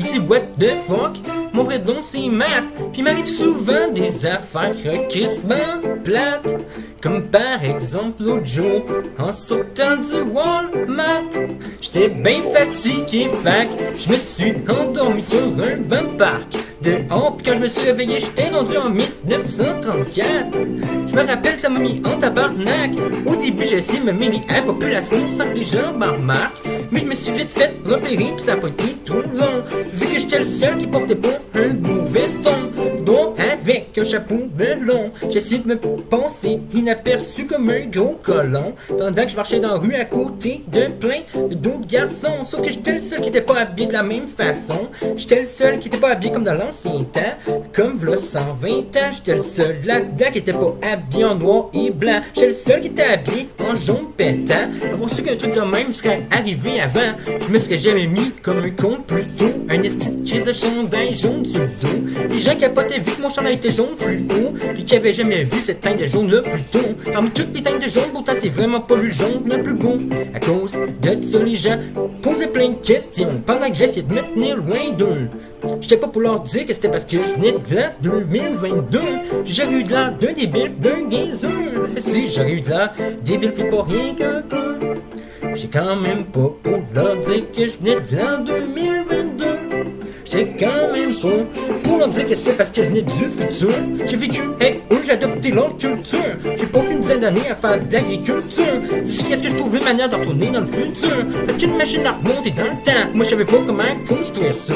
Ici, what the fuck? Mon vrai don c'est Matt. Puis m'arrive souvent des affaires crissement plates. Comme par exemple l'autre jour, en sortant du Walmart. J'étais bien fatigué, fac. Je me suis endormi sur un banc de parc. Dehors, pis quand je me suis réveillé, j'étais rendu en 1934. Je me rappelle que ça m'a mis en tabarnak. Au début, j'ai essayé de me mêler à la population sans que les gens m'en remarquent. Mais je me suis vite fait repérer pis ça a pas été tout long. Vu que j'étais le seul qui portait pas un beau veston, dont avec un chapeau melon, j'ai essayé de me passer inaperçu comme un gros colon, pendant que je marchais dans la rue à côté de plein d'autres garçons. Sauf que j'étais le seul qui était pas habillé de la même façon. J'étais le seul qui était pas habillé comme dans l'ancien temps. Comme v'là 120 ans, j'étais le seul là-dedans qui était pas habillé en noir et blanc. J'étais le seul qui était habillé en jaune pétant. Avoir su qu'un truc de même serait arrivé avant, je me serais jamais mis comme un con plus tôt. Un esti de crise de chandail jaune sur le dos. Les gens capotaient vu que mon chandail était jaune fluo, pis qu'ils avaient jamais vu cette teinte de jaune là plus tôt. Parmi toutes les teintes de jaune, pourtant c'est vraiment pas le jaune le plus beau. À cause de ça, les gens posaient plein de questions pendant que j'essayais de me tenir loin d'eux. J'étais pas pour leur dire que c'était parce que je venais de l'an 2022. J'aurais eu de l'air d'un débile, d'un gaiseux. Si j'aurais eu de l'air débile pis pas rien qu'un peu. J'ai quand même pas pour leur dire que je venais de l'an 2022. J'ai quand même pas pour leur dire que c'était parce que je venais du futur. J'ai vécu avec eux, j'ai adopté leur culture. J'ai passé une dizaine d'années à faire de l'agriculture, jusqu'à ce que je trouve une manière de retourner dans le futur. Parce qu'une machine à remonter dans le temps, moi je savais pas comment construire ça.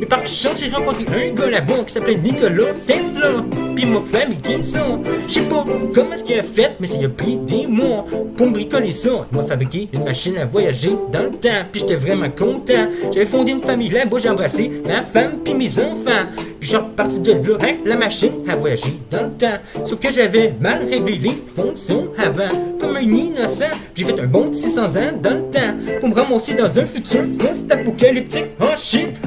Mais par chance j'ai rencontré un gars là-bas qui s'appelait Nikola Tesla. Pis il m'a fabriqué ça. Je sais pas comment est-ce qu'il a fait, mais ça a pris des mois pour me bricoler ça. Il m'a fabriqué une machine à voyager dans le temps, pis j'étais vraiment content. J'avais fondé une famille là-bas, j'ai embrassé ma femme pis mes enfants. Puis je suis reparti de là avec la machine à voyager dans le temps. Sauf que j'avais mal réglé les fonctions avant. Comme un innocent, j'ai fait un bon de 600 ans dans le temps pour me ramasser dans un futur post-apocalyptique. Oh shit!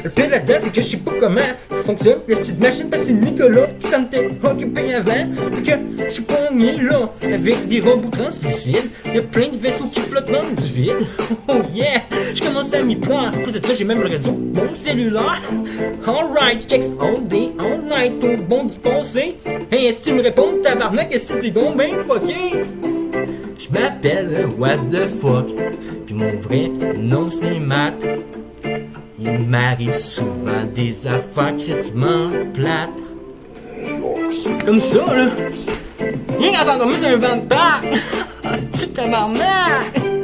Le pire là-dedans, c'est que je sais pas comment fonctionne le site machine, parce que c'est Nicolas qui s'en était occupé avant. Fait que je suis pogné là, avec des robots translucides. Y'a plein de vaisseaux qui flottent dans du vide. Oh yeah, je commence à m'y prendre. Plus de ça, j'ai même le réseau, mon cellulaire. Alright, checks all day, all night, au bon du passé. Hey, est-ce que tu me réponds, tabarnak, est-ce que c'est donc ben fucké? Je m'appelle What the fuck, puis mon vrai nom c'est Matt. Il m'arrive souvent des affaires crissement plates. Comme ça, là. Rien qu'à faire comme ça, c'est un banc de terre. Ah, c'est-tu tabarnak?